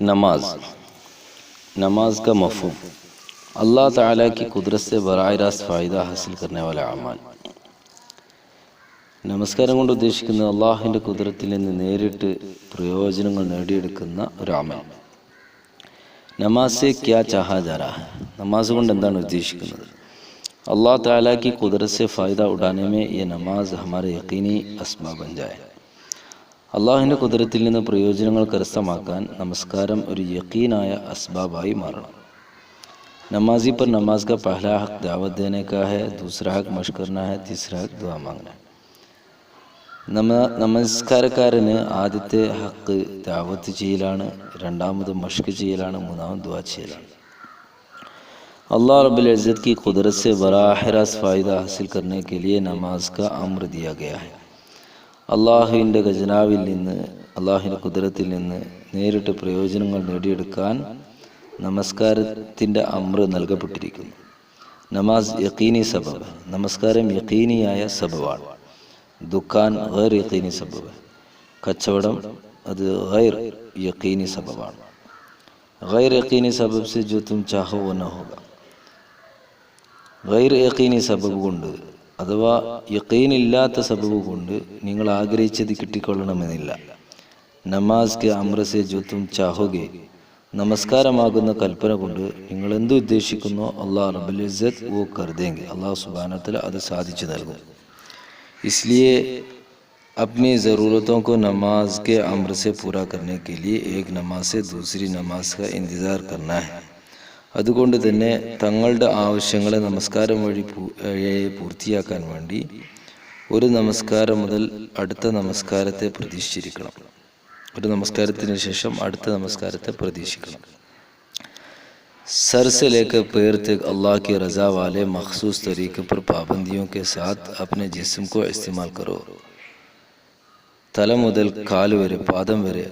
नमाज नमाज का मफ़हूम अल्लाह ताला की कुदरत से बराह रास्त फ़ायदा हासिल करने वाला अमाल. നമസ്കാരം കൊണ്ട് ഉദ്ദേശിക്കുന്നത് അള്ളാഹുവിൻ്റെ കുദരത്തിൽ നിന്ന് നേരിട്ട് പ്രയോജനങ്ങൾ നേടിയെടുക്കുന്ന ഒരു അമൽ. നമാസ് ക്യാ ചാഹാ ജാ രഹാ ഹൈ, നമാസ് കൊണ്ട് എന്താണ് ഉദ്ദേശിക്കുന്നത്? अल्लाह ताला की कुदरत से फ़ायदा उठाने में ये नमाज हमारे यकीनी असबाब बन जाए. അള്ളാഹുവിൻ്റെ കുദരത്തിൽ നിന്ന് പ്രയോജനങ്ങൾ കരസ്ഥമാക്കാൻ നമസ്കാരം ഒരു യക്കീനായ അസ്ബാബായി മാറണം. नमाजी पर नमाज का पहला हक दावत देने का है, दूसरा हक मश्क करना है, तीसरा हक दुआ मांगना है. നമസ്കാരക്കാരന് ആദ്യത്തെ ഹക്ക് ദാവത്ത് ചെയ്യലാണ്, രണ്ടാമത് മഷ്ക് ചെയ്യലാണ്, മൂന്നാമത് ദുആ ചെയ്യലാണ്. अल्लाह रब्बुल इज़्ज़त की कुदरत से बराह रास्त फ़ायदा हासिल करने के लिए नमाज का अम्र दिया गया है. അള്ളാഹുവിൻ്റെ ഖജനാവിൽ നിന്ന്, അള്ളാഹുവിൻ്റെ കുദരത്തിൽ നിന്ന് നേരിട്ട് പ്രയോജനങ്ങൾ നേടിയെടുക്കാൻ നമസ്കാരത്തിൻ്റെ അമ്ര നൽകപ്പെട്ടിരിക്കുന്നു. നമാസ് യഖീനി സബബ്, നമസ്കാരം യഖീനിയായ സബബാണ്. ദുഃഖാൻ ഗൈർ യഖീനി സബബ്, കച്ചവടം അത് ഗൈർ യഖീനി സബബാണ്. ഗൈർ യഖീനി സബബ് से जो तुम चाहो वो न होगा. ഗൈർ യഖീനി സബബ് കൊണ്ട് അഥവാ യഖീനില്ലാത്ത സബബ് കൊണ്ട് നിങ്ങൾ ആഗ്രഹിച്ചത് കിട്ടിക്കൊള്ളണമെന്നില്ല. നമാസ് കെ അമ്ര സെ ജോ തും ചാഹോഗെ, നമസ്കാരമാകുന്ന കൽപ്പന കൊണ്ട് നിങ്ങൾ എന്ത് ഉദ്ദേശിക്കുന്നോ അള്ളാഹ് റബ്ബുൽ ഇസ്സത്ത് വോ കർ ദേംഗെ, അള്ളാഹു സുബ്ഹാനഹു വ തആല അത് സാധിച്ചു നൽകും. इसलिए अपनी ज़रूरतों को नमाज के अम्र से पूरा करने के लिए एक नमाज से दूसरी नमाज का इंतज़ार करना है. അതുകൊണ്ട് തന്നെ തങ്ങളുടെ ആവശ്യങ്ങളെ നമസ്കാരം വഴി പൂർത്തിയാക്കാൻ വേണ്ടി ഒരു നമസ്കാരം മുതൽ അടുത്ത നമസ്കാരത്തെ പ്രതീക്ഷിച്ചിരിക്കണം. ഒരു നമസ്കാരത്തിന് ശേഷം അടുത്ത നമസ്കാരത്തെ പ്രതീക്ഷിക്കണം. सर से लेकर पैर तक अल्लाह की रज़ा वाले मखसूस तरीके पर पाबंदियों के साथ अपने जिस्म को इस्तेमाल करो. തല മുതൽ കാല് വരെ, പാദം വരെ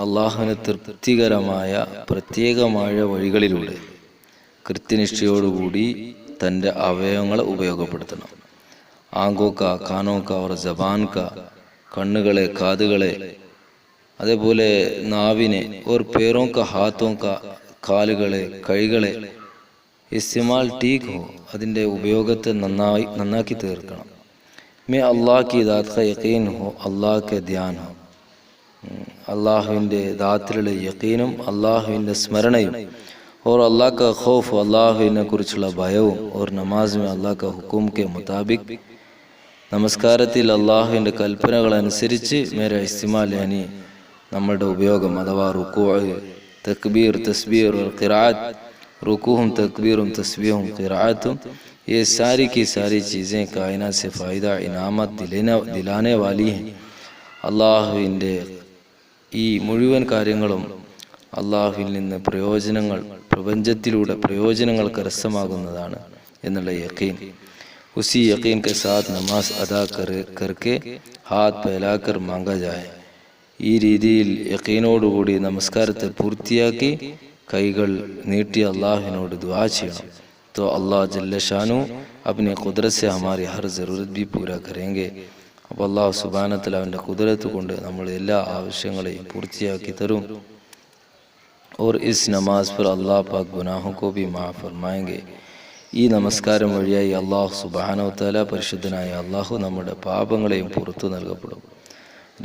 അള്ളാഹുവിന് തൃപ്തികരമായ പ്രത്യേകമായ വഴികളിലൂടെ കൃത്യനിഷ്ഠയോടുകൂടി തൻ്റെ അവയവങ്ങളെ ഉപയോഗപ്പെടുത്തണം. ആങ്കോ കാ, കാനോ കാ और ജബാൻ കാ, കണ്ണുകളെ, കാതുകളെ, അതേപോലെ നാവിനെ और पैरों का, हाथों का, കാലുകളെ, കൈകളെ ഇസ്തിമാൽ ടീക്ക് ഹോ, അതിൻ്റെ ഉപയോഗത്തെ നന്നാക്കി തീർക്കണം. മേ അള്ളാഹ് की दात का यकीन हो, അള്ളാഹ് के ധ്യാൻ ഹോ, അള്ളാഹുവിൻ്റെ ദാത്തിലുള്ള യക്കീനും അള്ളാഹുവിൻ്റെ സ്മരണയും, और अल्लाह का खौफ, അള്ളാഹുവിനെ കുറിച്ചുള്ള ഭയവും, और നമാസ് में अल्लाह का हुक्म के मुताबिक, നമസ്കാരത്തിൽ അള്ളാഹുവിൻ്റെ കൽപ്പനകൾ അനുസരിച്ച് മേരെ ഇസ്തിമാൽ യാനി നമ്മളുടെ ഉപയോഗം അഥവാ റുക്കൂ, तकबीर, तस्बीर और क़िराअत, रुकूहुम तकबीरुम तस्बीहुम क़िराअतुम, ये सारी की सारी चीज़ें कायनात से फ़ायदा इनामत दिलाने वाली हैं. അള്ളാഹുവിൻ്റെ ഈ മുഴുവൻ കാര്യങ്ങളും അള്ളാഹുവിൽ നിന്ന് പ്രയോജനങ്ങൾ, പ്രപഞ്ചത്തിലൂടെ പ്രയോജനങ്ങൾ കരസ്ഥമാകുന്നതാണ് എന്നുള്ള യഖീൻ. ഉസി യഖീൻ के साथ नमाज अदा करके हाथ फैलाकर मांगा जाए. ഈ രീതിയിൽ യഖീനോടുകൂടി നമസ്കാരത്തെ പൂർത്തിയാക്കി കൈകൾ നീട്ടി അള്ളാഹുവിനോട് ദുആ ചെയ്യണം. तो अल्लाह जल्ल शानू अपनी कुदरत से हमारी हर ज़रूरत भी पूरा करेंगे. അപ്പോൾ അള്ളാഹു സുബ്ഹാനഹു വ തആല അവൻ്റെ കുദരത്ത് കൊണ്ട് നമ്മൾ എല്ലാ ആവശ്യങ്ങളെയും പൂർത്തിയാക്കി തരും. और इस नमाज पर अल्लाह पाक गुनाहों को भी माफ़ फरमाएंगे. ഈ നമസ്കാരം വഴിയായി അള്ളാഹു സുബ്ഹാനഹു വ തആല, പരിശുദ്ധനായ അള്ളാഹു നമ്മുടെ പാപങ്ങളെയും പുറത്തു നൽകപ്പെടും.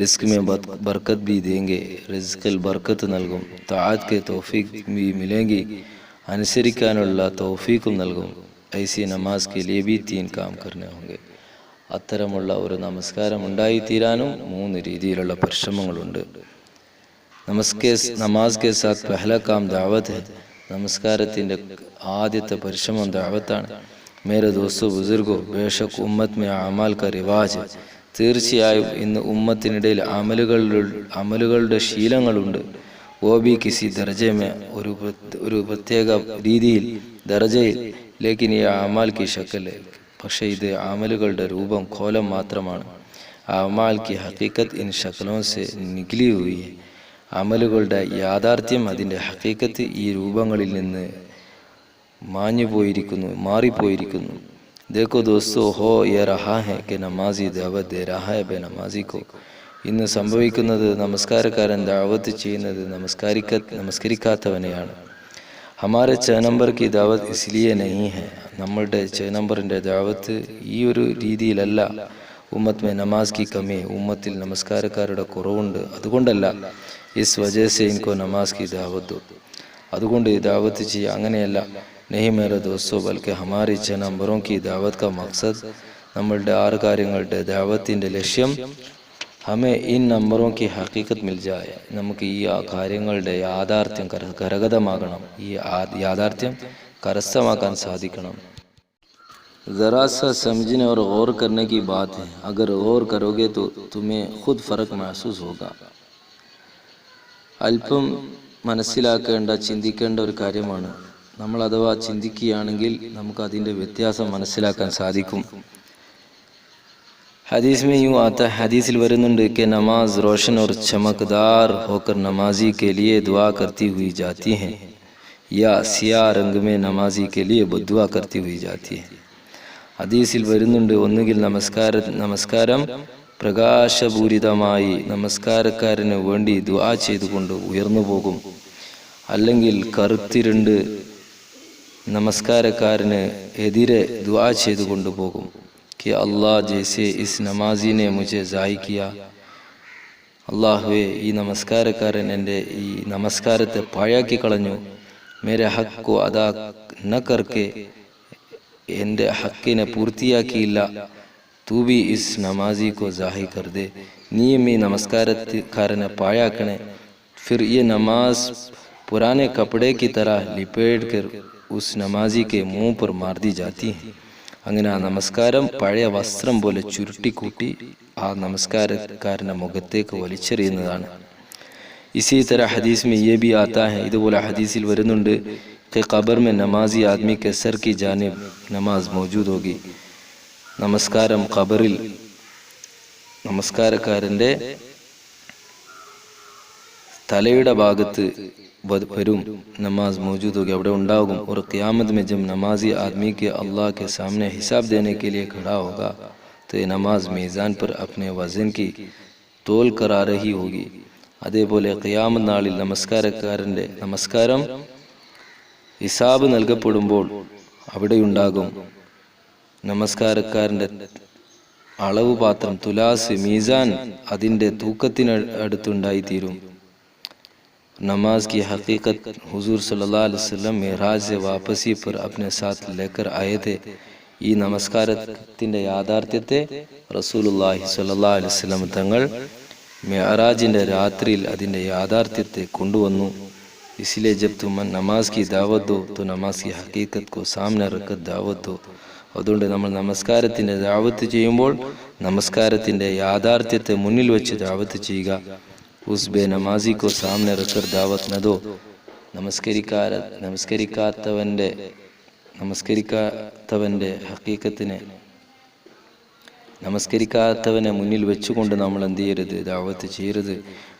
रिस्क में बरकत भी देंगे, रिस्किल बरकत നൽകും. ताअत के तौफीक भी मिलेंगी, അനുസരിക്കാനുള്ള തൗഫീഖും നൽകും. ऐसी नमाज के लिए भी 3 काम करने होंगे. അത്തരമുള്ള ഒരു നമസ്കാരം ഉണ്ടായിത്തീരാനും 3 രീതിയിലുള്ള പരിശ്രമങ്ങളുണ്ട്. നമാസ് के साथ पहला काम दावत है. നമസ്കാരത്തിൻ്റെ ആദ്യത്തെ പരിശ്രമം ദഅവത്താണ്. मेरे दोस्तों बुजुर्गों, बेशक उम्मत में अमाल का रिवाज है. തീർച്ചയായും ഇന്ന് ഉമ്മത്തിനിടയിൽ അമലുകളുടെ ശീലങ്ങളുണ്ട്. वो भी किसी दर्जे में, ഒരു പ്രത്യേക രീതിയിൽ, ദർജയിൽ, लेकिन ये अमाल की शक्ल है. പക്ഷേ ഇത് അമലുകളുടെ രൂപം, കോലം മാത്രമാണ്. അമാൽ की हकीकत इन शक्लों से निकली हुई है. അമലുകളുടെ യാഥാർത്ഥ്യം, അതിൻ്റെ ഹക്കീക്കത്ത് ഈ രൂപങ്ങളിൽ നിന്ന് മാറിപ്പോയിരിക്കുന്നു. देखो दोस्तों, हो ये रहा है कि नमाजी दावत दे रहा है बेनमाजी को. ഇന്ന് സംഭവിക്കുന്നത് നമസ്കാരക്കാരൻ ദഅവത്ത് ചെയ്യുന്നത് നമസ്കരിക്കാത്തവനെയാണ്. ഹമാരെ 6 നമ്പർ की दावत इसलिए नहीं है. നമ്മളുടെ 6 നമ്പറിൻ്റെ ദഅവത്ത് ഈ ഒരു രീതിയിലല്ല. ഉമ്മത്ത് में नमाज की कमी, ഉമ്മത്തിൽ നമസ്കാരക്കാരുടെ കുറവുണ്ട്, അതുകൊണ്ടല്ല. ഇസ് വജह से इनको नमाज की दावत दो, അതുകൊണ്ട് ദഅവത്ത് ചെയ്യുക, അങ്ങനെയല്ല. नहीं मेरे दोस्तों, बल्कि हमारी 6 നമ്പरों की दावत का मकसद, നമ്മളുടെ 6 കാര്യങ്ങളുടെ ദഅവത്തിൻ്റെ ലക്ഷ്യം हमें इन नंबरों की हकीकत मिल जाए, നമുക്ക് ഈ കാര്യങ്ങളുടെ യാഥാർത്ഥ്യം കരഗതമാകണം, ഈ യാഥാർത്ഥ്യം കരസ്ഥമാക്കാൻ സാധിക്കണം. ज़रा सा समझने और गौर करने की बात है. अगर गौर करोगे तो तुम्हें खुद फ़र्क महसूस होगा. അല്പം മനസ്സിലാക്കേണ്ട, ചിന്തിക്കേണ്ട ഒരു കാര്യമാണ്. നമ്മൾ അഥവാ ചിന്തിക്കുകയാണെങ്കിൽ നമുക്ക് അതിൻ്റെ വ്യത്യാസം മനസ്സിലാക്കാൻ സാധിക്കും. हदीस में यूँ आता है, हदीसिल വരുന്നുണ്ട് कि नमाज रोशन और चमकदार होकर नमाजी के लिए दुआ करती हुई जाती है, या सियाह रंग में नमाजी के लिए बद्दुआ करती हुई जाती है. ഹദീസിൽ വരുന്നുണ്ട്, ഒന്നുകിൽ നമസ്കാരം പ്രകാശപൂരിതമായി നമസ്കാരക്കാരന് വേണ്ടി ദുആ ചെയ്തുകൊണ്ട് ഉയർന്നു പോകും, അല്ലെങ്കിൽ കറുത്തിരുണ്ട് നമസ്കാരക്കാരന് എതിരെ ദുആ ചെയ്തുകൊണ്ട് പോകും. कि अल्लाह जैसे इस नमाजी ने मुझे ज़ाई किया, അള്ളാഹുവേ, ഈ നമസ്കാരക്കാരൻ എൻ്റെ ഈ നമസ്കാരത്തെ പാഴാക്കി കളഞ്ഞു. മേരെ ഹക്ക് കോ അദാ ന കർക്കെ, എൻ്റെ ഹക്കിനെ പൂർത്തിയാക്കിയില്ല. തൂ ബി ഇസ് നമാസി കോ ज़ाही कर दे, നീയും ഈ നമസ്കാരക്കാരനെ പാഴാക്കണേ. फिर ये नमाज पुराने कपड़े की तरह लिपेट कर उस नमाजी के मुंह पर मार दी जाती है. അങ്ങനെ ആ നമസ്കാരം പഴയ വസ്ത്രം പോലെ ചുരുട്ടിക്കൂട്ടി ആ നമസ്കാരക്കാരൻ്റെ മുഖത്തേക്ക് വലിച്ചെറിയുന്നതാണ്. ഇസി തര ഹദീസ് में ये भी आता है, ഇതുപോലെ ഹദീസിൽ വരുന്നുണ്ട് कि ഖബർ में नमाजी आदमी के सर की जानिब नमाज मौजूद होगी. നമസ്കാരം ഖബറിൽ നമസ്കാരക്കാരൻ്റെ തലയുടെ ഭാഗത്ത് വരും, नमाज मौजूद होगी, അവിടെ ഉണ്ടാകും. और क़यामत में जब नमाजी आदमी के अल्लाह के सामने हिसाब देने के लिए खड़ा होगा तो ये नमाज मीज़ान पर अपने वज़न की തോൽ करा रही होगी. അതേപോലെ ഖിയാമത്ത് നാളിൽ നമസ്കാരക്കാരൻ്റെ നമസ്കാരം ഹിസാബ് നൽകപ്പെടുമ്പോൾ അവിടെയുണ്ടാകും നമസ്കാരക്കാരൻ്റെ അളവ് പാത്രം, തുലാസ്, മീസാൻ, അതിൻ്റെ തൂക്കത്തിന് അടുത്തുണ്ടായിത്തീരും. नमाज की हकीकत हुजूर सल्लल्लाहु अलैहि वसल्लम मेराज से वापसी पर अपने साथ लेकर आए थे. ഈ നമസ്കാരത്തിൻ്റെ യാഥാർത്ഥ്യത്തെ റസൂലുള്ളാഹി സ്വല്ലല്ലാഹു അലൈഹി വസല്ലം തങ്ങൾ മെഅറാജിൻ്റെ രാത്രിയിൽ അതിൻ്റെ യാഥാർത്ഥ്യത്തെ കൊണ്ടുവന്നു. इसलिए जब तुम नमाज की दावत दो तो नमाज की हकीकत को सामने रखकर दावत दो. അതുകൊണ്ട് നമ്മൾ നമസ്കാരത്തിൻ്റെ ദഅവത്ത് ചെയ്യുമ്പോൾ നമസ്കാരത്തിൻ്റെ യാഥാർത്ഥ്യത്തെ മുന്നിൽ വെച്ച് ദഅവത്ത് ചെയ്യുക. ഉസ് ബേ നമാസി കോ സാമനെ റക്കർ ദാവത്ത് ന ദോ, നമസ്കരിക്കാത്തവൻ്റെ ഹക്കീക്കത്തിനെ, നമസ്കരിക്കാത്തവനെ മുന്നിൽ വെച്ചുകൊണ്ട് നമ്മൾ എന്ത് ചെയ്യരുത്, ദഅവത്ത് ചെയ്യരുത്.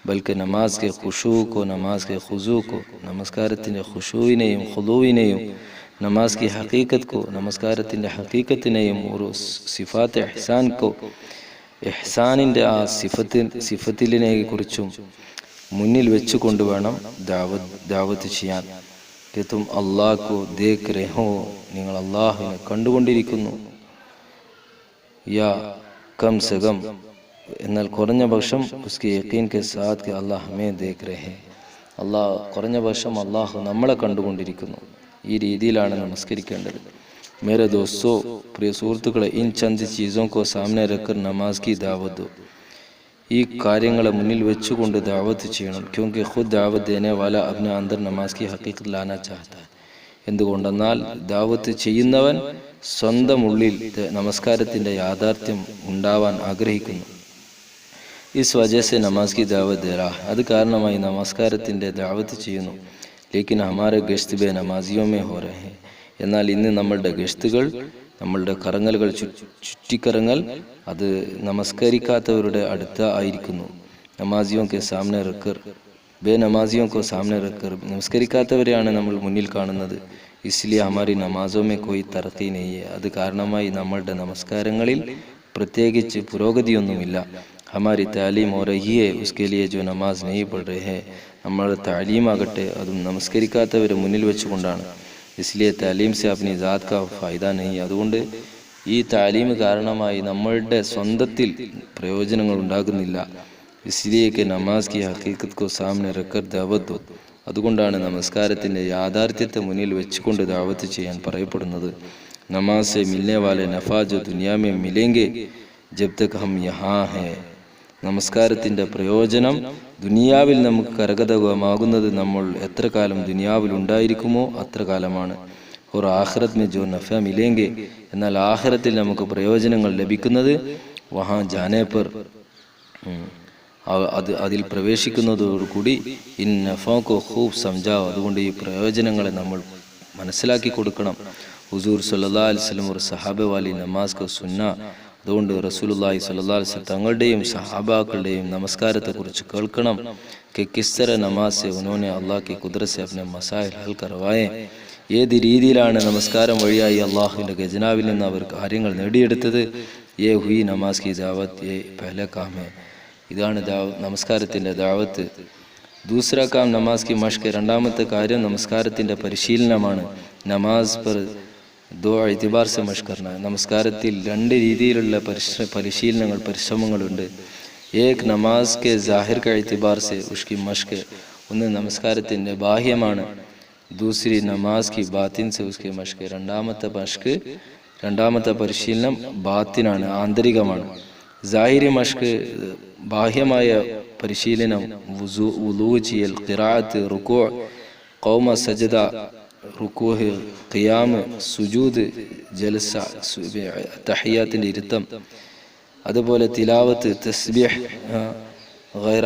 ബൽക്ക് നമാസ് കെ ഖുശൂക്കോ നമാസ് കെ ഖുസൂക്കോ, നമസ്കാരത്തിൻ്റെ ഖുശൂവിനെയും ഖുദൂവിനെയും, നമാസ് കി ഹക്കീക്കത്ത് കോ, നമസ്കാരത്തിൻ്റെ ഹക്കീക്കത്തിനെയും, ഒരു സിഫാത്ത് ഇഹ്സാൻ കോ, ഇഹ്സാനിൻ്റെ ആ സിഫത്തിനെ കുറിച്ചും മുന്നിൽ വെച്ചുകൊണ്ട് വേണം ദാവത്ത് ചെയ്യാൻ. തും അല്ലാഹു ദേഖ് രഹോ, നിങ്ങൾ അള്ളാഹുവിനെ കണ്ടുകൊണ്ടിരിക്കുന്നു. യാ കം സെ കം, എന്നാൽ കുറഞ്ഞ പക്ഷം ഉസ്കി യഖീൻ കെ സാത്ത് കെ അല്ലാഹ് ഹമേ ദേഖ് രഹേ, അള്ളാഹ് കുറഞ്ഞ പക്ഷം അള്ളാഹു നമ്മളെ കണ്ടുകൊണ്ടിരിക്കുന്നു. ഈ രീതിയിലാണ് നമസ്കരിക്കേണ്ടത്. मेरे दोस्तों, प्रिय സുഹൃത്തുക്കളെ, इन चंद चीज़ों को सामने रखकर नमाज की दावत दो. ഈ കാര്യങ്ങളെ മുന്നിൽ വെച്ചുകൊണ്ട് ദാവത്ത് ചെയ്യണം. क्योंकि खुद दावत देने वाला अपने अंदर नमाज की हकीकत लाना चाहता है. എന്തുകൊണ്ടെന്നാൽ ദാവത്ത് ചെയ്യുന്നവൻ സ്വന്തം ഉള്ളിൽ നമസ്കാരത്തിൻ്റെ യാഥാർത്ഥ്യം ഉണ്ടാവാൻ ആഗ്രഹിക്കുന്നു. ഇസ് വജഹ സെ നമാസ് കി ദാവത്ത് ദേ രഹാ, അത് കാരണമായി നമസ്കാരത്തിൻ്റെ ദാവത്ത് ചെയ്യുന്നു. ലേക്കിൻ ഹമാരെ ഗശ്ത് ബേ നമാസിയോ മേ ഹോ രഹേ, എന്നാൽ ഇന്ന് നമ്മളുടെ ഗശ്തുകൾ, നമ്മളുടെ കറങ്ങലുകൾ, ചുറ്റിക്കറങ്ങൽ, അത് നമസ്കരിക്കാത്തവരുടെ അടുത്ത ആയിരിക്കുന്നു. നമാസിയോ കെ സാമനെ റക്കർ ബേ നമാസിയോ കോ സാമനെ റക്കർ, നമസ്കരിക്കാത്തവരെയാണ് നമ്മൾ മുന്നിൽ കാണുന്നത്. ഇസ്ലിയെ ഹമാരി നമാസോ മേ കോയി തറക്കി നെയ്യേ, അത് കാരണമായി നമ്മളുടെ നമസ്കാരങ്ങളിൽ പ്രത്യേകിച്ച് പുരോഗതിയൊന്നുമില്ല. हमारी तालीम हो रही है, उसके लिए जो नमाज नहीं पढ़ रहे हैं, നമ്മുടെ താലീമാകട്ടെ അതും നമസ്കരിക്കാത്തവരെ മുന്നിൽ വെച്ചുകൊണ്ടാണ്. इसलिए तालीम से अपनी ज़ात का फ़ायदा नहीं. അതുകൊണ്ട് ഈ താലീം കാരണമായി നമ്മളുടെ സ്വന്തത്തിൽ പ്രയോജനങ്ങൾ ഉണ്ടാകുന്നില്ല. इसलिए कि नमाज की हकीकत को सामने रखकर दावत दो. അതുകൊണ്ടാണ് നമസ്കാരത്തിൻ്റെ യാഥാർത്ഥ്യത്തെ മുന്നിൽ വെച്ചുകൊണ്ട് ദാവത്ത് ചെയ്യാൻ പറയപ്പെടുന്നത്. नमाज से मिलने वाले नफ़ा जो दुनिया में मिलेंगे जब तक हम यहाँ हैं. നമസ്കാരത്തിൻ്റെ പ്രയോജനം ദുനിയാവിൽ നമുക്ക് കരഗതമാകുന്നത് നമ്മൾ എത്ര കാലം ദുനിയാവിൽ ഉണ്ടായിരിക്കുമോ അത്ര കാലമാണ്. और आखिरत में जो नफ़ा मिलेंगे, എന്നാൽ ആഖിറത്തിൽ നമുക്ക് പ്രയോജനങ്ങൾ ലഭിക്കുന്നത് വഹാ ജാനെ പർ അതിൽ പ്രവേശിക്കുന്നതോടുകൂടി ഇൻ നഫാക്കോ ഖൂബ് സംജാവ്. അതുകൊണ്ട് ഈ പ്രയോജനങ്ങളെ നമ്മൾ മനസ്സിലാക്കി കൊടുക്കണം. ഹുസൂർ സല്ലല്ലാഹു അലൈഹി വസല്ലം ഒരു സഹാബ വാലി നമാസ് കോ സുന്ന. അതുകൊണ്ട് റസൂലുള്ളാഹി സ്വല്ലല്ലാഹു അലൈഹി വസല്ലം തങ്ങളുടെയും സഹാബാക്കളുടെയും നമസ്കാരത്തെക്കുറിച്ച് കേൾക്കണം. कि किस तरह नमाज से उन्होंने अल्लाह की कुदरत से अपने मसाइल हल करवाए. ഏത് രീതിയിലാണ് നമസ്കാരം വഴിയായി അള്ളാഹുവിൻ്റെ ഖജനാവിൽ നിന്ന് അവർ കാര്യങ്ങൾ നേടിയെടുത്തത്. യേ ഹുയി നമാസ് കി ദാവത്ത്, യേ പഹല കാം ഹെ. ഇതാണ് നമസ്കാരത്തിൻ്റെ ദാവത്ത്. ദൂസറ കാം നമാസ് കി മഷ്ക്. രണ്ടാമത്തെ കാര്യം നമസ്കാരത്തിൻ്റെ പരിശീലനമാണ്. നമാസ് പർ ദോ ഇതിബാർ സെ മഷ്ക് കർന. നമസ്കാരത്തിൽ രണ്ട് രീതിയിലുള്ള പരിശീലനങ്ങൾ, പരിശ്രമങ്ങളുണ്ട്. ഏക് നമാസ് കെ ജാഹിർ ക ഇതിബാർ സെ ഉഷ്കി മഷ്ക്. ഒന്ന് നമസ്കാരത്തിൻ്റെ ബാഹ്യമാണ്. दूसरी नमाज की बातिन से उसके मश्क. രണ്ടാമത്തെ പരിശീലനം ബാത്തിനാണ്, ആന്തരികമാണ്. ജാഹിരി മഷ്ക് ബാഹ്യമായ പരിശീലനം വുളൂ ചെയ്യൽ, ഖിറാഅത്ത്, റുകൂഅ്, ഖൗമ, സജദ, റുകൂഅ്, ഖിയാം, സുജൂദ്, ജൽസ, തഹിയ്യാത്തിൻ്റെ ഇരുത്തം, അതുപോലെ തിലാവത്ത്, തസ്ബീഹ് ഗൈറ.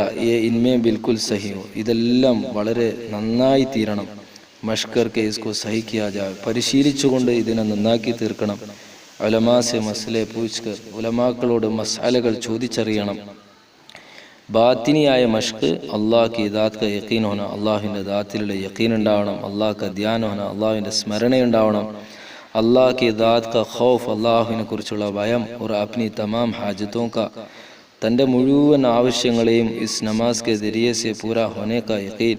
ഇൻമേ ബിൽക്കുൽ സഹി ഹോ. ഇതെല്ലാം വളരെ നന്നായി തീരണം. മഷ്കർ കെ ഇസ്കോ സഹി കിയാ ജാവെ. പരിശീലിച്ചുകൊണ്ട് ഇതിനെ നന്നാക്കി തീർക്കണം. ഉലമാ സെ മസലെ പൂച്ച്കർ. ഉലമാക്കളോട് മസാലകൾ ചോദിച്ചറിയണം. ബാത്തിനിയായ മഷ്ക് അള്ളാഹ് കി ദാത്ത് ക യഖീൻ ഹോന. അള്ളാഹുവിൻ്റെ ദാത്തിലുള്ള യഖീൻ ഉണ്ടാവണം. അള്ളാഹ് ക ധ്യാൻ ഹോന. അള്ളാഹുവിൻ്റെ സ്മരണയുണ്ടാവണം. अल्लाह की दात का खौफ, അള്ളാഹുവിനെ കുറിച്ചുള്ള ഭയം. और अपनी तमाम हाजतों का, തൻ്റെ മുഴുവൻ ആവശ്യങ്ങളെയും ഇസ് നമാസ് കെ ദരിയെ സെ പൂരാ ഹോനെ കാ യഖീൻ.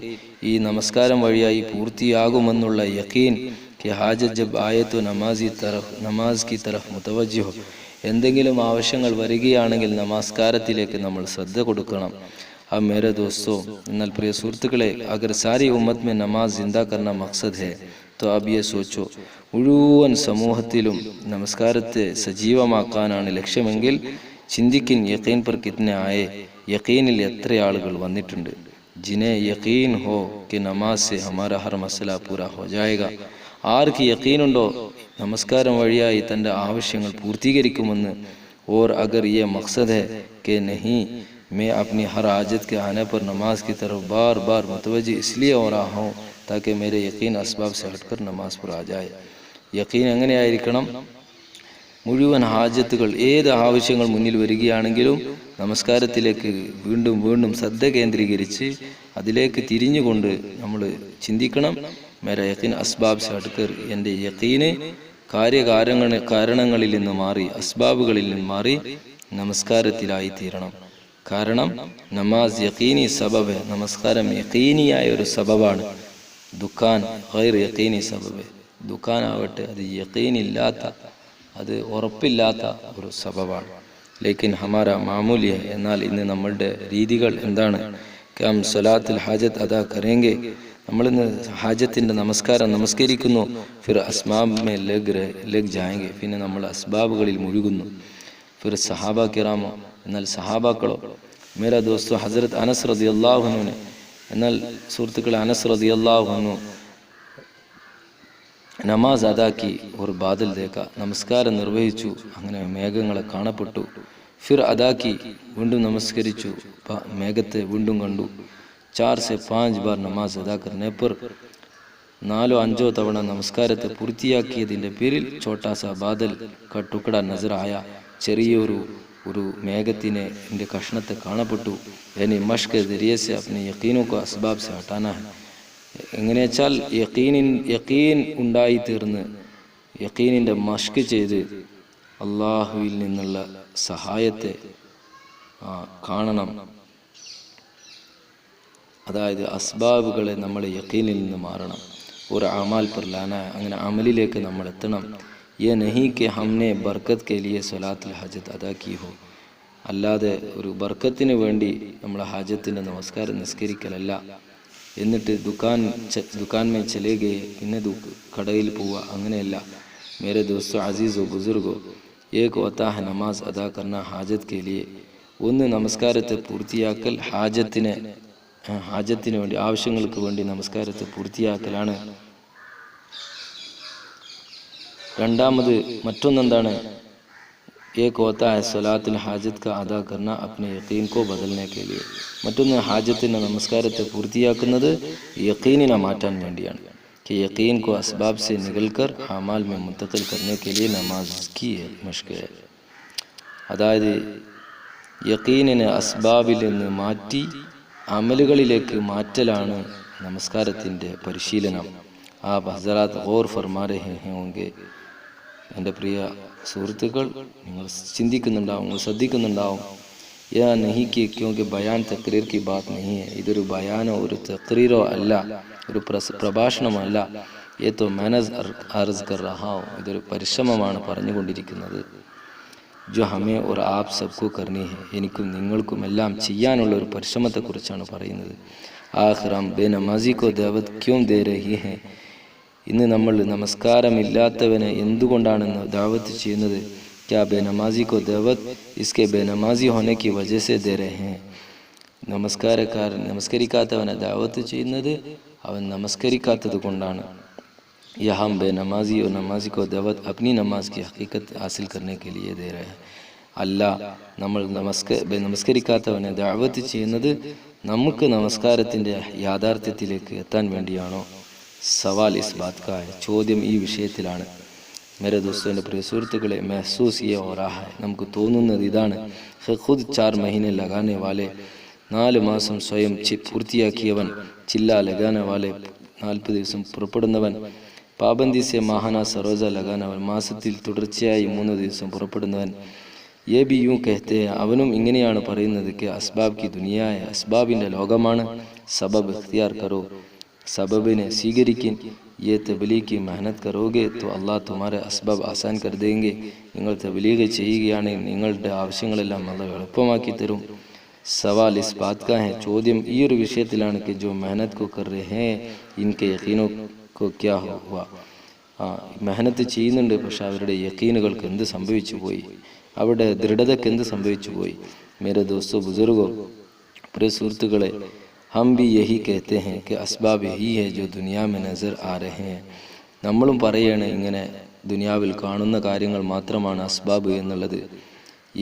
ഈ നമസ്കാരം വഴിയായി പൂർത്തിയാകുമെന്നുള്ള യഖീൻ. कि हाजत जब आए तो നമാസ് की तरफ മുതവജ്ജിഹ് ഹോ. എന്തെങ്കിലും ആവശ്യങ്ങൾ വരികയാണെങ്കിൽ നമസ്കാരത്തിലേക്ക് നമ്മൾ ശ്രദ്ധ കൊടുക്കണം. अब मेरे दोस्तों, എന്നാൽ പ്രിയ സുഹൃത്തുക്കളെ, अगर सारी उम्मत में नमाज जिंदा करना मकसद है तो अब ये सोचो, മുഴുവൻ സമൂഹത്തിലും നമസ്കാരത്തെ സജീവമാക്കാനാണ് ലക്ഷ്യമെങ്കിൽ ചിന്തിക്കിൻ യഖീൻ पर कितने आए. യഖീനിൽ എത്ര ആളുകൾ വന്നിട്ടുണ്ട്. जिन्हें यकीन हो कि नमाज से हमारा हर मसला पूरा हो जाएगा. ആർക്ക് യഖീനുണ്ടോ നമസ്കാരം വഴിയായി തൻ്റെ ആവശ്യങ്ങൾ പൂർത്തീകരിക്കുമെന്ന്. और अगर ये मकसद है कि नहीं, मैं अपनी हर हाजत के आने पर नमाज की तरफ बार बार मुतवज्जि इसलिए हो रहा हूँ ताकि मेरे यकीन असबाब से हटकर नमाज पर आ जाए. യഖീൻ എങ്ങനെയായിരിക്കണം? മുഴുവൻ ഹാജത്തുകൾ, ഏത് ആവശ്യങ്ങൾ മുന്നിൽ വരികയാണെങ്കിലും നമസ്കാരത്തിലേക്ക് വീണ്ടും വീണ്ടും ശ്രദ്ധ കേന്ദ്രീകരിച്ച് അതിലേക്ക് തിരിഞ്ഞുകൊണ്ട് നമ്മൾ ചിന്തിക്കണം. മേര യഖീൻ അസ്ബാബ് സെ ഹട്കർ. എൻ്റെ യഖീന് കാരണങ്ങളിൽ നിന്ന് മാറി, അസ്ബാബുകളിൽ നിന്ന് മാറി നമസ്കാരത്തിലായി തീരണം. കാരണം നമാസ് യഖീനി സബബ്. നമസ്കാരം യഖീനിയായ ഒരു സബബാണ്. ദുഃഖാൻ ഗൈർ യഖീനി സബബ്. ദുഃഖാനാവട്ടെ അത് യഖീനില്ലാത്ത, അത് ഉറപ്പില്ലാത്ത ഒരു സബബാണ്. ലേക്കിൻ ഹമാര മാമൂലിയ. എന്നാൽ ഇന്ന് നമ്മളുടെ രീതികൾ എന്താണ്? കം സലാത്തുൽ ഹാജത്ത് അദാ കരേങ്കെ. നമ്മളിന്ന് ഹാജത്തിൻ്റെ നമസ്കരിക്കുന്നു. ഫിർ അസ്ബാബ് മേ ലഗ് ജായെങ്കെ. പിന്നെ നമ്മൾ അസ്ബാബുകളിൽ മുഴുകുന്നു. ഫിർ സഹാബ കിറാമോ. എന്നാൽ സഹാബാക്കളോ? മേരാ ദോസ്തോ ഹസരത്ത് അനസ് റളിയല്ലാഹു അൻഹുവിനെ. എന്നാൽ സുഹൃത്തുക്കളെ, അനസ് റളിയല്ലാഹു അൻഹു നമാസ് അദാക്കി ഒരു ബാദൽ ദേക്ക. നമസ്കാരം നിർവഹിച്ചു, അങ്ങനെ മേഘങ്ങളെ കാണപ്പെട്ടു. ഫിർ അദാക്കി, വീണ്ടും നമസ്കരിച്ചു, മേഘത്തെ വീണ്ടും കണ്ടു. 4 से 5 बार നമാസ് അദാ കർനെ പർ 4-5 തവണ നമസ്കാരത്തെ പൂർത്തിയാക്കിയതിൻ്റെ പേരിൽ ഛോട്ടാ സാ ബാദൽ ക ടുക്കട നസർ ആയ. ചെറിയൊരു മേഘത്തിനെ എൻ്റെ കഷ്ണത്തെ കാണപ്പെട്ടു. യാനി മഷ്ക് ദരിയെ സെ അപ്നെ യഖീനോ കോ അസ്ബാബ് സെ ഹട്ടാനാ ഹൈ. എങ്ങനെയാച്ചാൽ യഖീൻ ഉണ്ടായിത്തീർന്ന് യഖീനിൻ്റെ മഷ്ക് ചെയ്ത് അള്ളാഹുവിൽ നിന്നുള്ള സഹായത്തെ കാണണം. അതായത് അസ്ബാബുകളെ നമ്മൾ യഖീനിൽ നിന്ന് മാറണം. ഒരു അമാൽ पर लाना है, അങ്ങനെ അമലിലേക്ക് നമ്മൾ എത്തണം. ये नहीं कि हमने बरकत के लिए സ്വലാത്തുൽ ഹജത്ത് അദാ की हो, അല്ലാതെ ഒരു ബർക്കത്തിന് വേണ്ടി നമ്മൾ ഹാജത്തിൻ്റെ നമസ്കാരം നിസ്കരിക്കലല്ല. എന്നിട്ട് ദുക്കാൻ മേ ചലേ ഗയേ, പിന്നെ കടയിൽ പോവുക, അങ്ങനെയല്ല. മേരെ ദോസ്തോ അസീസോ ബുസുർഗോ, ഏക് ഹോത്താ ഹൈ നമാസ് അദാ കർണ ഹാജത്ത് കെ ലിയെ. ഒന്ന് നമസ്കാരത്തെ പൂർത്തിയാക്കൽ ഹാജത്തിന് വേണ്ടി, ആവശ്യങ്ങൾക്ക് വേണ്ടി നമസ്കാരത്തെ പൂർത്തിയാക്കലാണ്. രണ്ടാമത് മറ്റൊന്നെന്താണ്? एक होता है सलाത്തുൽ ഹാജത്ത് का अदा करना अपने यकीन को बदलने के लिए. മറ്റൊന്ന് ഹാജത്തിൻ്റെ നമസ്കാരത്തെ പൂർത്തിയാക്കുന്നത് യഖീനിനെ മാറ്റാൻ വേണ്ടിയാണ്. कि यकीन को असबाब से निकलकर अमाल में मुंतकिल करने के लिए नमाज की मश्क है. അതായത് യഖീനിനെ അസ്ബാബിൽ നിന്ന് മാറ്റി അമലുകളിലേക്ക് മാറ്റലാണ് നമസ്കാരത്തിൻ്റെ പരിശീലനം. ആ ഹസറാത്ത് ഗൗർ ഫർമാ രഹേ ഹോംഗെ. എൻ്റെ പ്രിയ സുഹൃത്തുക്കൾ, നിങ്ങൾ ചിന്തിക്കുന്നുണ്ടാവും, നിങ്ങൾ ശ്രദ്ധിക്കുന്നുണ്ടാവും. യാ നഹി കി ക്യോങ്കി ബയാൻ തക്രീർ കി ബാത് നഹി ഹൈ. ഇതൊരു ബയാനോ ഒരു തക്രീറോ അല്ല, ഒരു പ്രഭാഷണമല്ല. ഏ തോ മാനസ് അർസ് കർ റഹാ ഹൂം. ഇതൊരു പരിശ്രമമാണ് പറഞ്ഞുകൊണ്ടിരിക്കുന്നത്. ജോ ഹമേ ഓർ ആപ് സബ്കോ കർനി ഹൈ. എനിക്കും നിങ്ങൾക്കും എല്ലാം ചെയ്യാനുള്ള ഒരു പരിശ്രമത്തെക്കുറിച്ചാണ് പറയുന്നത്. ആഖിർ ഹം ബേനമാസി കോ ദഅവത് ക്യോം ദേ രഹി ഹൈ. ഇന്ന് നമ്മൾ നമസ്കാരമില്ലാത്തവനെ എന്തുകൊണ്ടാണെന്ന് ദഅവത്ത് ചെയ്യുന്നത്? ക്യാ ബേനമാസി കോ ദഅവത് ഇസ്കെ ബേനമാസി ഹോനെ കി വജഹ സെ ദേ രഹേ ഹൈ. നമസ്കരിക്കാത്തവനെ ദഅവത്ത് ചെയ്യുന്നത് അവൻ നമസ്കരിക്കാത്തത് കൊണ്ടാണ്. യഹാം ബേനമാസി और നമാസി കോ ദഅവത് അപ്നി നമാസ് की हकीकत हासिल करने के लिए दे रहे हैं. അല്ല, നമ്മൾ നമസ്കരിക്കാത്തവനെ ദഅവത്ത് ചെയ്യുന്നത് നമുക്ക് നമസ്കാരത്തിൻ്റെ യാഥാർത്ഥ്യത്തിലേക്ക് എത്താൻ വേണ്ടിയാണോ? സവാൽ ഇസ് ബാത് കാ ഹൈ. ചോദ്യം ഈ വിഷയത്തിലാണ്. മേരെ ദോസ്തോ, എൻ്റെ പ്രിയ സുഹൃത്തുക്കളെ, മെഹസൂസ് യേ ഹോ രഹാ ഹൈ. നമുക്ക് തോന്നുന്നത് ഇതാണ്. ഖുദ് 4 മഹീനെ ലഗാനെ വാലെ, 4 മാസം സ്വയം പൂർത്തിയാക്കിയവൻ, ചില്ല ലഗാനെ വാലെ 40 ദിവസം പുറപ്പെടുന്നവൻ, പാബന്ദി സെ മാഹാന സറോജ ലഗാനവൻ, മാസത്തിൽ തുടർച്ചയായി 3 ദിവസം പുറപ്പെടുന്നവൻ, യേ ബി യൂം കഹത്തെ ഹൈ. അവനും ഇങ്ങനെയാണ് പറയുന്നത്. കെ അസ്ബാബ് കി ദുനിയ ഹൈ. അസ്ബാബിൻ്റെ ലോകമാണ്. സബബ് ഇഖ്തിയാർ കറോ, सबबने സ്വീകരിക്കിൻ. ये तबलीग की मेहनत करोगे तो अल्लाह तुम्हारे असबाब आसान कर देंगे. നിങ്ങൾ തബ്ലീഗ് ചെയ്യുകയാണെങ്കിൽ നിങ്ങളുടെ ആവശ്യങ്ങളെല്ലാം അല്ലാഹു എളുപ്പമാക്കി തരും. सवाल इस बात का है. ചോദ്യം ഈ ഒരു വിഷയത്തിലാണ്. कि जो मेहनत को कर रहे हैं इनके यकीनों को क्या हुआ. മെഹനത്ത് ചെയ്യുന്നുണ്ട്, പക്ഷെ അവരുടെ യക്കീനുകൾക്ക് എന്ത് സംഭവിച്ചു പോയി, അവരുടെ ദൃഢതയ്ക്ക് എന്ത് സംഭവിച്ചു പോയി? മേരെ ദോസ്തോ ബുസുർഗോ, പ്രിയ സുഹൃത്തുക്കളെ, हम भी यही कहते हैं कि असबाब यही है जो दुनिया में नज़र आ रहे हैं. നമ്മളും പറയാണ് ഇങ്ങനെ ദുനിയാവിൽ കാണുന്ന കാര്യങ്ങൾ മാത്രമാണ് അസ്ബാബ് എന്നുള്ളത്.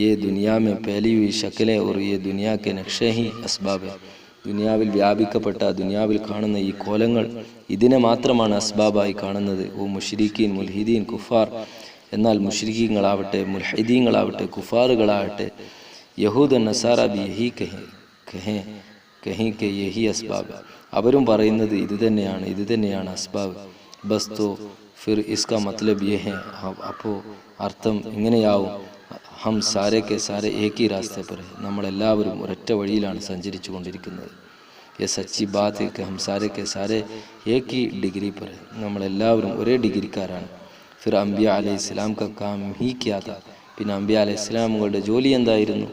ये दुनिया में फैली हुई शक्लें और ये दुनिया के नक्शे ही असबाब है. ദുനിയാവിൽ വ്യാപിക്കപ്പെട്ട, ദുനിയാവിൽ കാണുന്ന ഈ കോലങ്ങൾ ഇതിനെ മാത്രമാണ് അസ്ബാബായി കാണുന്നത്. ഓ മുശ്രിക്കീൻ, മുൽഹിദീൻ, കുഫാർ. എന്നാൽ മുശ്രിക്കീങ്ങളാവട്ടെ, മുൽഹിദീങ്ങളാവട്ടെ, കുഫാറുകളാവട്ടെ, യഹൂദ നസാറ ബി യഹി കहीं के यही അസ്ബാബ്. അവരും പറയുന്നത് ഇത് തന്നെയാണ് അസ്ബാബ്. ബസ് തോ ഫിർ ഇസ്കാ മത്ലബ് യേ ഹൈ. അപ്പോൾ അർത്ഥം ഇങ്ങനെയാവും, ഹം സാരെ കെ സാരെ ഏക് ഹി രാസ്തെ പർ ഹൈ. നമ്മളെല്ലാവരും ഒരൊറ്റ വഴിയിലാണ് സഞ്ചരിച്ചു കൊണ്ടിരിക്കുന്നത്. യേ സച്ചി ബാത് ഹൈ കി ഹം സാരെ കെ സാരെ ഏക് ഹി ഡിഗ്രി പർ ഹൈ. നമ്മളെല്ലാവരും ഒരേ ഡിഗ്രിക്കാരാണ്. ഫിർ അംബിയ അലൈഹിസ്സലാം കാ കാം ഹി ക്യാ താ. പിന്നെ അംബിയ അലൈഹിസ്സലാമുകളുടെ ജോലി എന്തായിരുന്നു?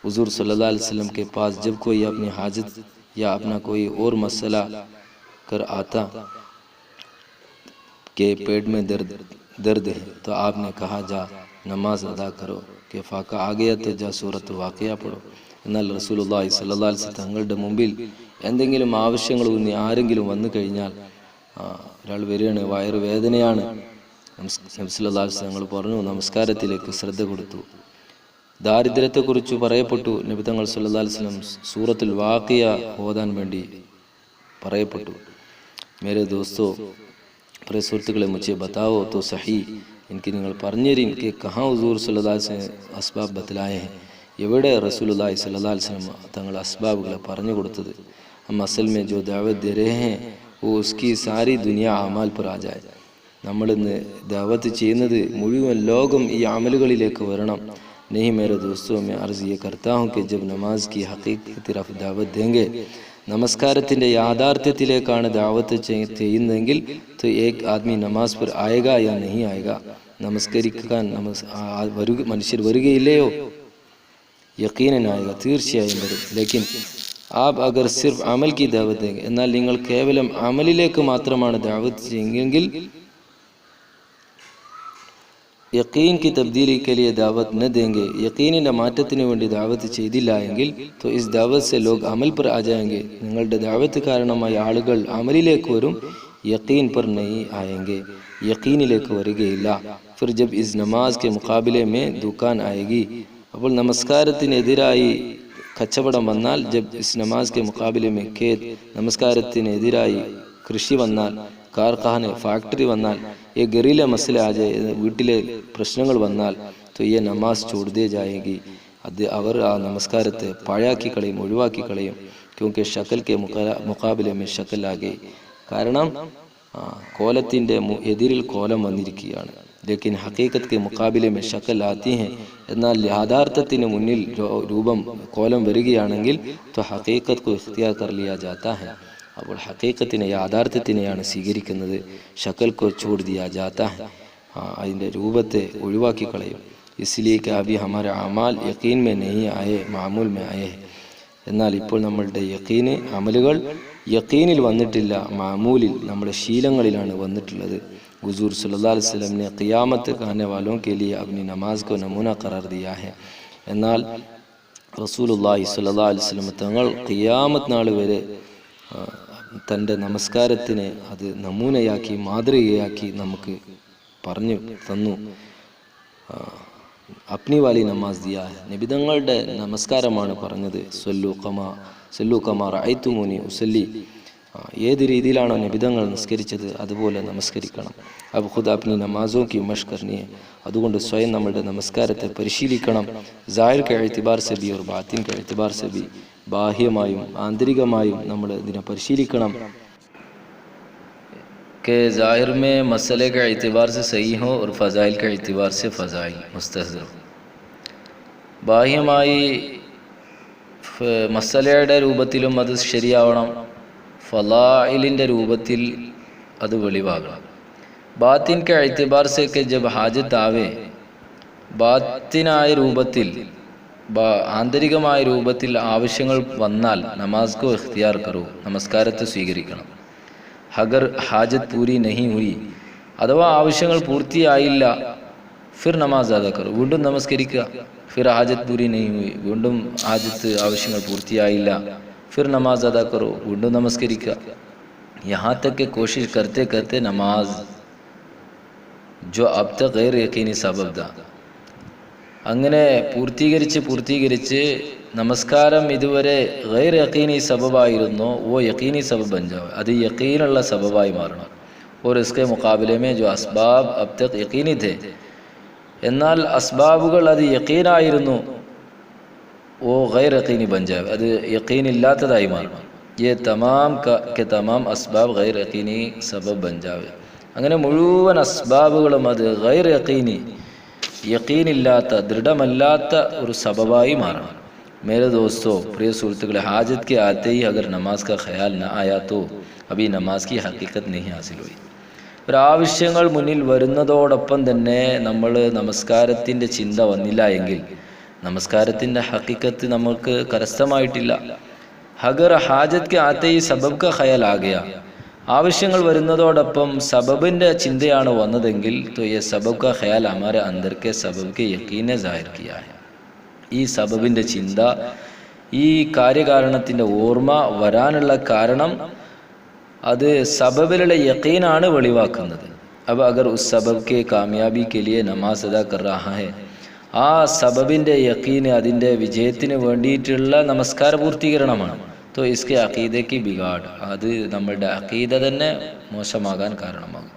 हुजूर सल्लल्लाहु अलैहि वसल्लम के पास जब कोई अपनी हाजत या अपना कोई और मसला कर आता के पेट में दर्द है तो आपने कहा जा नमाज अदा करो. के फाका आ गया तो जा सूरत वाक़िया पढ़ो. എന്നാൽ റസൂലുള്ളാഹി സ്വല്ലല്ലാഹു അലൈഹി വസല്ലം തങ്ങളുടെ മുമ്പിൽ എന്തെങ്കിലും ആവശ്യങ്ങൾ ഊന്നി ആരെങ്കിലും വന്നു കഴിഞ്ഞാൽ, ഒരാൾ വരികയാണ്, വയറുവേദനയാണ്, നബി സല്ലല്ലാഹു അലൈഹി വസല്ലം പറഞ്ഞു, നമസ്കാരത്തിലേക്ക് ശ്രദ്ധ കൊടുത്തു. ദാരിദ്ര്യത്തെക്കുറിച്ച് പറയപ്പെട്ടു. നബി തങ്ങൾ സല്ലല്ലാഹു അലൈഹി വസല്ലം സൂറത്തുൽ വാഖിയ ഓതാൻ വേണ്ടി പറയപ്പെട്ടു. മേരെ ദോസ്തോ, പ്രിയ സുഹൃത്തുക്കളെ, മുझे बताओ तो सही. എനിക്ക് നിങ്ങൾ പറഞ്ഞുതരീൻ कि कहाँ हुजूर सल्लल्लाहु अलैहि वसल्लम അസ്ബാബ് ബത്ലായെ हैं. എവിടെ റസൂലുള്ളാഹി സ്വല്ലല്ലാഹു അലൈഹി വസല്ലം തങ്ങൾ അസ്ബാബുകളെ പറഞ്ഞു കൊടുത്തത്? हम असल में जो दावत दे रहे हैं वो उसकी सारी दुनिया अमाल पर आ जाए. നമ്മളിന്ന് ദഅവത്ത് ചെയ്യുന്നത് മുഴുവൻ ലോകം ഈ അമലുകളിലേക്ക് വരണം. नहीं मेरे दोस्तों, मैं अर्ज़ ये करता हूँ कि जब नमाज की हकीकत तरफ दावत देंगे, നമസ്കാരത്തിൻ്റെ യാഥാർത്ഥ്യത്തിലേക്കാണ് ദാവത്ത് ചെയ്യുന്നതെങ്കിൽ तो एक आदमी नमाज पर आएगा या नहीं आएगा, നമസ്കരിക്കാൻ മനുഷ്യർ വരികയില്ലയോ? യക്കീനൻ ആएगा, തീർച്ചയായും വരും. ലേക്കിൻ आप अगर सिर्फ अमल की दावत देंगे, എന്നാൽ നിങ്ങൾ കേവലം അമലിലേക്ക് മാത്രമാണ് ദാവത്ത് ചെയ്യുന്നതെങ്കിൽ, यकीन की तब्दीली के लिए दावत न देंगे, यकीनिൻ്റെ മാറ്റത്തിന് വേണ്ടി ദാവത്ത് ചെയ്തില്ല എങ്കിൽ तो इस दावत से लोग अमल पर आ जाएंगे, നിങ്ങളുടെ ദാവത്ത് കാരണമായി ആളുകൾ അമലിലേക്ക് വരും, यकीन पर नहीं आएंगे, यकीനിലേക്ക് വരികയില്ല. फिर जब इस नमाज के मुकाबले में दुकान आएगी, അപ്പോൾ നമസ്കാരത്തിനെതിരായി കച്ചവടം വന്നാൽ, जब इस नमाज के मुकाबले में खेत, നമസ്കാരത്തിനെതിരായി കൃഷി വന്നാൽ, कारखाने फैक्ट्री वन्नाल, ये घरेलू मसले आ जाए, വീട്ടിലെ പ്രശ്നങ്ങൾ വന്നാൽ तो ये नमाज छोड़ दे जाएगी. അത് അവർ ആ നമസ്കാരത്തെ പാഴാക്കി കളയും, ഒഴിവാക്കി കളയും. क्योंकि शक्ल के मुकाबले में शक्ल आ गई, കാരണം കോലത്തിൻ്റെ എതിരിൽ കോലം വന്നിരിക്കുകയാണ്. लेकिन हकीकत के मुकाबले में शक्ल आती हैं, എന്നാൽ യാഥാർത്ഥ്യത്തിന് മുന്നിൽ രൂപം കോലം വരികയാണെങ്കിൽ तो हकीकत को इख्तियार कर लिया जाता है. അപ്പോൾ ഹക്കീക്കത്തിനെ യാഥാർത്ഥ്യത്തിനെയാണ് സ്വീകരിക്കുന്നത്. ഷക്കൽക്കോ ഛോഡ് ദിയാ ജാതാ ഹൈ, അതിൻ്റെ രൂപത്തെ ഒഴിവാക്കി കളയും. ഇസ്ലിയെ कि अभी हमारे अमाल यकीन में नहीं आए, मामूल में आए. എന്നാൽ ഇപ്പോൾ നമ്മളുടെ യക്കീന്, അമലുകൾ യക്കീനിൽ വന്നിട്ടില്ല, മാമൂലിൽ, നമ്മുടെ ശീലങ്ങളിലാണ് വന്നിട്ടുള്ളത്. हुजूर सल्लल्लाहु अलैहि वसल्लम ने क़ियामत आने वालों के लिए अपनी नमाज को नमूना करार दिया है. എന്നാൽ റസൂലുള്ളാഹി സ്വല്ലല്ലാഹു അലൈഹി വസല്ലം തങ്ങൾ ഖിയാമത്ത് നാൾ വരെ തൻ്റെ നമസ്കാരത്തിനെ അത് നമൂനയാക്കി, മാതൃകയാക്കി നമുക്ക് പറഞ്ഞു തന്നു. അപ്നി വാലി നമാസ് ദിയാ ഹൈ, നബിതങ്ങളുടെ നമസ്കാരമാണ് പറഞ്ഞത്. സല്ലു കമാ റഅയ്തുമൂനി ഉസല്ലി, ഏത് രീതിയിലാണോ നബിതങ്ങൾ നിസ്കരിച്ചത് അതുപോലെ നമസ്കരിക്കണം. അബ് ഖുദ് അപ്നി നമാസോ കി മഷ്ക് കർനി ഹൈ, അതുകൊണ്ട് സ്വയം നമ്മുടെ നമസ്കാരത്തെ പരിശീലിക്കണം. ज़ाहिर के एतबार से भी और बातिन के एतबार से भी, ബാഹ്യമായും ആന്തരികമായും നമ്മൾ ഇതിനെ പരിശീലിക്കണം. कि ज़ाहिर में मसले के एतबार से सही हो और फ़ज़ाइल के एतबार से फ़ज़ाइल मुस्तहज़र. ബാഹ്യമായി മസലയുടെ രൂപത്തിലും അത് ശരിയാവണം, ഫളായിലിൻ്റെ രൂപത്തിൽ അത് വെളിവാകണം. ബാത്തിൻ के एतबार से कि जब हाजत आवे, ബാത്തിനായ രൂപത്തിൽ, ആന്തരികമായ രൂപത്തിൽ ആവശ്യങ്ങൾ വന്നാൽ നമാസ് കോ ഇഖ്തിയാർ കറൂ, നമസ്കാരത്തെ സ്വീകരിക്കണം. ഹഗർ ഹാജത്ത് പൂരി നഹി ഹുയി, അഥവാ ആവശ്യങ്ങൾ പൂർത്തിയായില്ല, ഫിർ നമാസ് അദാ കറൂ, വീണ്ടും നമസ്കരിക്കുക. ഫിർ ഹാജത്ത് പൂരി നഹി ഹുയി, വീണ്ടും ഹാജത്ത് ആവശ്യങ്ങൾ പൂർത്തിയായില്ല, ഫിർ നമാസ് അദാ കറൂ, വീണ്ടും നമസ്കരിക്കുക. യഹാ തക് കെ കോശിഷ് കർത്തെ കർത്തെ നമാസ് ജോ അബ് തക് ഗൈർ യഖീനി സബബ് ദാ, അങ്ങനെ പൂർത്തീകരിച്ച് നമസ്കാരം ഇതുവരെ ഗൈർ യഖീനി സബബായിരുന്നോ ഓ യഖീനി സബബ് ബൻ ജാവെ, അത് യഖീനുള്ള സബബായി മാറണം. और इसके मुकाबले में जो असबाब अब तक यकीनी थे, എന്നാൽ അസ്ബാബുകൾ അത് യഖീനായിരുന്നു, ഓ ഗൈർ യഖീനി ബൻ ജാവെ, അത് യഖീനില്ലാത്തതായി മാറണം. ये तमाम के तमाम असबाब गैर यकीनी सबब बन जावे. അങ്ങനെ മുഴുവൻ അസ്ബാബുകളും അത് ഗൈർ യഖീനി, യഖീനില്ലാത്ത, ദൃഢമല്ലാത്ത ഒരു സബബായി മാറണം. मेरे दोस्तों, प्रिय सुहृത്തുക്കളെ, हाजत के आते ही अगर नमाज का ख्याल न आया तो अभी नमाज की हकीकत नहीं हासिल हुई. ഒരു ആവശ്യങ്ങൾ മുന്നിൽ വരുന്നതോടൊപ്പം തന്നെ നമ്മൾ നമസ്കാരത്തിൻ്റെ ചിന്ത വന്നില്ല എങ്കിൽ നമസ്കാരത്തിൻ്റെ ഹക്കീക്കത്ത് നമുക്ക് കരസ്ഥമായിട്ടില്ല. അഗർ ഹാജത്ത് കെ ആത്തെ ഈ സബബ് ക ഖയാൽ ആ ഗയാ, ആവശ്യങ്ങൾ വരുന്നതോടൊപ്പം സബബിൻ്റെ ചിന്തയാണ് വന്നതെങ്കിൽ तो ये सबब का ख्याल हमारे अंदर के सबब के यकीन ने जाहिर किया है. ഈ സബബിൻ്റെ ചിന്ത, ഈ കാര്യകാരണത്തിൻ്റെ ഓർമ്മ വരാനുള്ള കാരണം അത് സബബിലുള്ള യഖീനാണ് വെളിവാക്കുന്നത്. अब अगर उस सबब के कामयाबी के लिए नमाज अदा कर रहा है, ആ സബബിൻ്റെ യഖീൻ, അതിൻ്റെ വിജയത്തിന് വേണ്ടിയിട്ടുള്ള നമസ്കാര പൂർത്തീകരണമാണ്. तो इसके अक़ीदे की बिगाड़, അത് നമ്മളുടെ അഖീദ തന്നെ മോശമാകാൻ കാരണമാകും.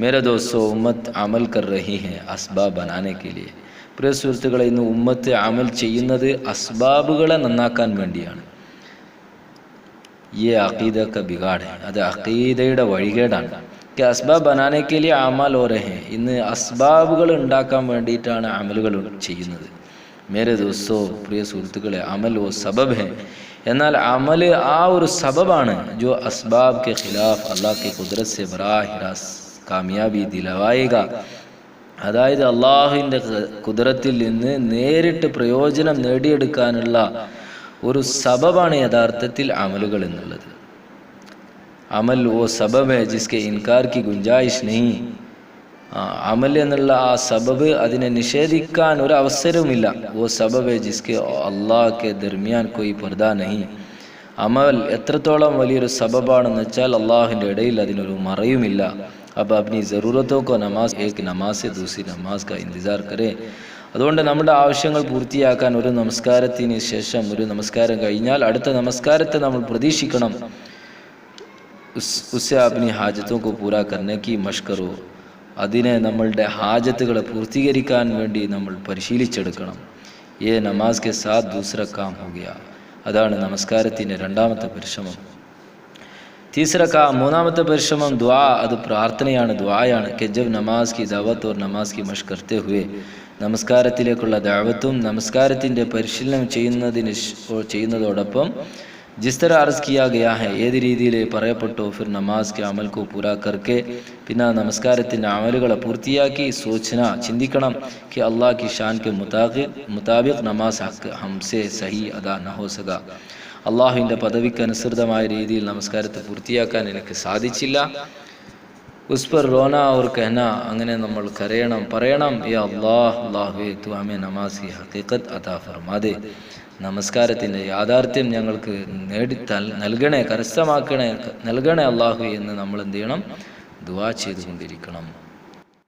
मेरे दोस्तों, उम्मत अमल कर रही है असबाब बनाने के लिए. പ്രിയ സുഹൃത്തുക്കളെ, ഇന്ന് ഉമ്മത്ത് അമൽ ചെയ്യുന്നത് അസ്ബാബുകളെ നന്നാക്കാൻ വേണ്ടിയാണ്. ये अक़ीदा का बिगाड़ है, അത് അഖീദയുടെ വഴികേടാണ്. कि असबाब बनाने के लिए अमल हो रहे हैं, ഇന്ന് അസ്ബാബുകൾ ഉണ്ടാക്കാൻ വേണ്ടിയിട്ടാണ് അമലുകൾ ചെയ്യുന്നത്. മേരെ ദോസ്തോ, പ്രിയ സുഹൃത്തുക്കളെ, അമൽ ഓ സബബ് ഹെ. എന്നാൽ അമൽ ആ ഒരു സബബാണ് ജോ അസ്ബാബ് കെ ഖിലാഫ് അള്ളാഹ് കെ ഖുദ്റത് സെ ബറാഹ് റാസ്റ്റ് കാമിയാബി ദിലവായേഗ. അതായത് അള്ളാഹുവിൻ്റെ ഖുദ്റത്തിൽ നിന്ന് നേരിട്ട് പ്രയോജനം നേടിയെടുക്കാനുള്ള ഒരു സബബാണ് യഥാർത്ഥത്തിൽ അമലുകൾ എന്നുള്ളത്. അമൽ ഓ സബബ് ഹെ ജിസ്കെ ഇൻകാർ കി ഗുഞ്ചായിഷ് നഹീ. അമൽ എന്നുള്ള ആ സബബ്, അതിനെ നിഷേധിക്കാൻ ഒരു അവസരവുമില്ല. ഓ സബബ് ഹെ ജിസ്കെ അള്ളാഹ് കെ ദർമിയാൻ കോയി പർദാ നഹീ. അമൽ എത്രത്തോളം വലിയൊരു സബബാണെന്ന് വെച്ചാൽ അള്ളാഹുവിൻ്റെ ഇടയിൽ അതിനൊരു മറയുമില്ല. अब अपनी ज़रूरतों को नमाज एक नमाज से दूसरी नमाज का इंतज़ार करें. അതുകൊണ്ട് നമ്മുടെ ആവശ്യങ്ങൾ പൂർത്തിയാക്കാൻ ഒരു നമസ്കാരത്തിന് ശേഷം ഒരു നമസ്കാരം കഴിഞ്ഞാൽ അടുത്ത നമസ്കാരത്തെ നമ്മൾ പ്രതീക്ഷിക്കണം. ഉസ്സെ അപ്നി ഹാജത്തോं को पूरा करने की मशक़ करो. അതിനെ നമ്മളുടെ ഹാജത്തുകളെ പൂർത്തീകരിക്കാൻ വേണ്ടി നമ്മൾ പരിശീലിച്ചെടുക്കണം. യേ നമാസ് കെ സാത്ത് ദൂസറ കാം ഹോ ഗയാ. അതാണ് നമസ്കാരത്തിൻ്റെ രണ്ടാമത്തെ പരിശ്രമം. तीसरा का മൂന്നാമത്തെ പരിശ്രമം ദുആ, അത് പ്രാർത്ഥനയാണ്, ദുആയാണ്. कि जब नमाज की दावत और नमाज की मशक़ करते हुए നമസ്കാരത്തിലേക്കുള്ള ദഅവത്തും നമസ്കാരത്തിൻ്റെ പരിശീലനം ചെയ്യുന്നതോടൊപ്പം जिस तरह अर्ज़ किया गया है, ഏത് രീതിയിൽ പറയപ്പെട്ടു, फिर नमाज के अमल को पूरा करके, പിന്നെ നമസ്കാരത്തിൻ്റെ അമലുകളെ പൂർത്തിയാക്കി സോച്ചന, ചിന്തിക്കണം कि अल्लाह की शान के मुताबिक नमाज हक हमसे सही अदा न हो सका. അള്ളാഹുവിൻ്റെ പദവിക്ക് അനുസൃതമായ രീതിയിൽ നമസ്കാരത്തെ പൂർത്തിയാക്കാൻ എനിക്ക് സാധിച്ചില്ല. ഉസ് പർ റോന ഓർ കഹന, അങ്ങനെ നമ്മൾ കരയണം, പറയണം, യാ അല്ലാഹ്, അല്ലാഹുവേ തു ഹമേ നമാസ് കി ഹഖീഖത്ത് അതാ ഫർമാ ദേ. നമസ്കാരത്തിൻ്റെ യാഥാർത്ഥ്യം ഞങ്ങൾക്ക് നൽകണേ, കരസ്ഥമാക്കണേ, നൽകണേ അള്ളാഹു എന്ന് നമ്മൾ എന്ത് ചെയ്യണം? ദുആ ചെയ്തുകൊണ്ടിരിക്കണം.